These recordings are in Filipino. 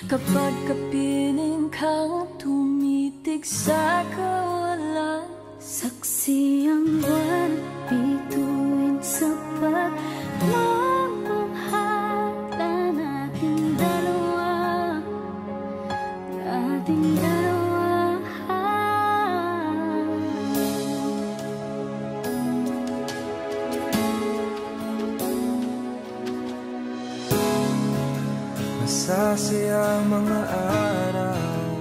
Kapag kapiling kang tumitig sa kawalan, saksi ang buwan at bituin sa pagmamanghala nating dalawa, nating dalawa. Masasaya ang mga araw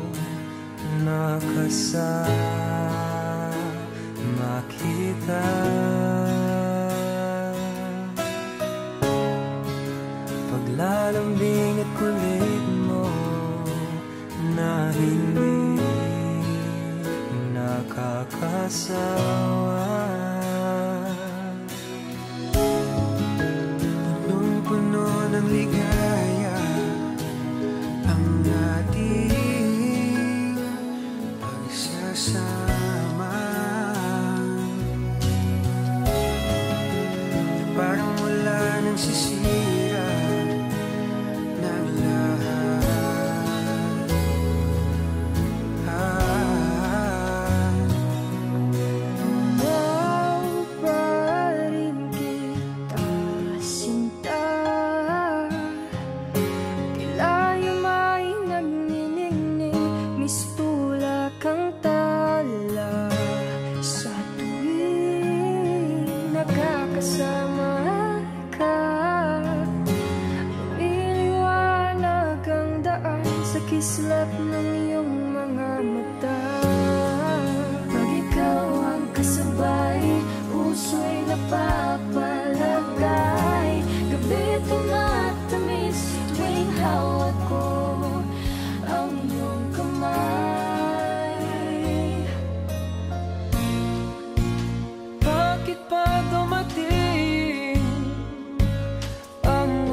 na kasama kita. Paglalambing at kulit mo na hindi nakakasawa. Punong-puno ng ligaya ang ating pagsasama. Parang wala nang sisira ng lahat. mahal pa rin kita, sinta. Tila yama'y nagniningning, mistula kang tala sa tuwing nakakasama ka. Lumiliwanag ang daan sa kislap ng iyong mga mata. Pag ikaw ang kasabay, puso'y napapalagay. Gabi tumatamis tuwing hawak ko ang iyong kamay. Bakit pa dumating ang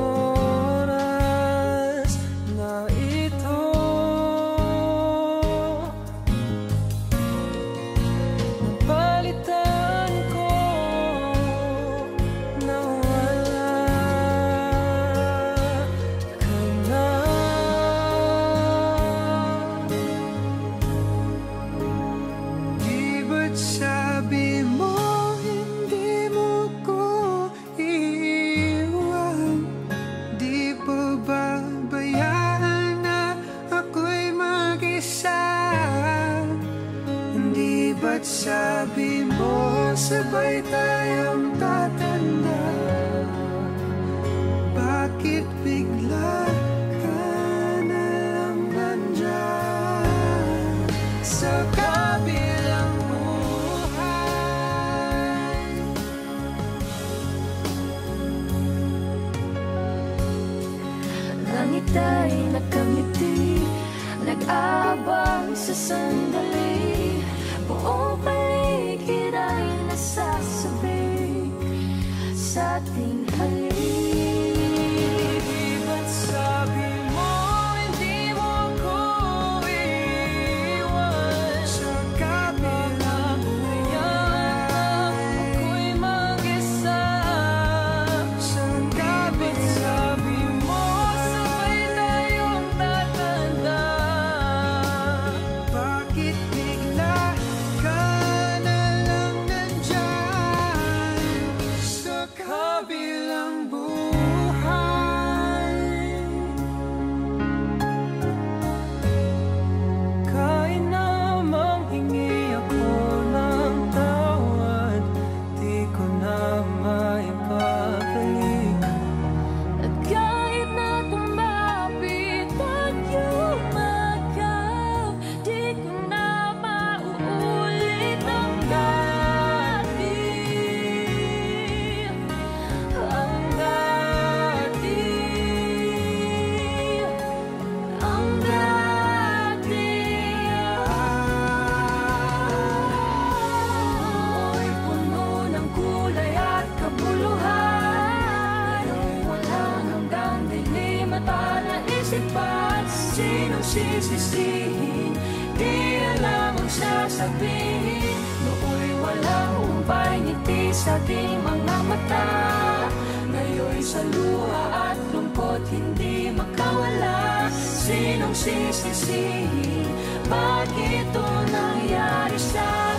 oras na ito? Napalitan ko na wala ka na. Di ba't sabi mo hindi mo ko iiwan? Di pa babayaan na ako'y mag-isa? Hindi ba't sabi mo sabay tayong tatanda? Bakit bigla ka na lang nandyan sa kabilang buhay? Langit ay nakangiti, nag-aabang sa sandali. Buong paligid ay nasasabik sa ating halik. Di ba't sabi mo hindi mo ko iiwan? Sa kabilang buhay ako'y mag-isa. Sa kabi't sabi mo sabay tayong tatanda? Bakit bigla ka na lang nandyan sa kabilang buhay? Kahit namang hingi ako ng tawad, di ko na maipabalik. At kahit na tumapit at yumagaw, di ko na mauulit ang dati. Ang dati. Ang dati. Ako'y puno ng kulay at kabuluhan. Walang hanggang dilim at naisipan. Sinong sisisihin? Di alam ang sasabihin. Nooy walang humpay ngiti sa ating mga mata. Ngayon'y sa luha at lungkot hindi makawala. sinong sisisihin? Bakit ito nangyari sa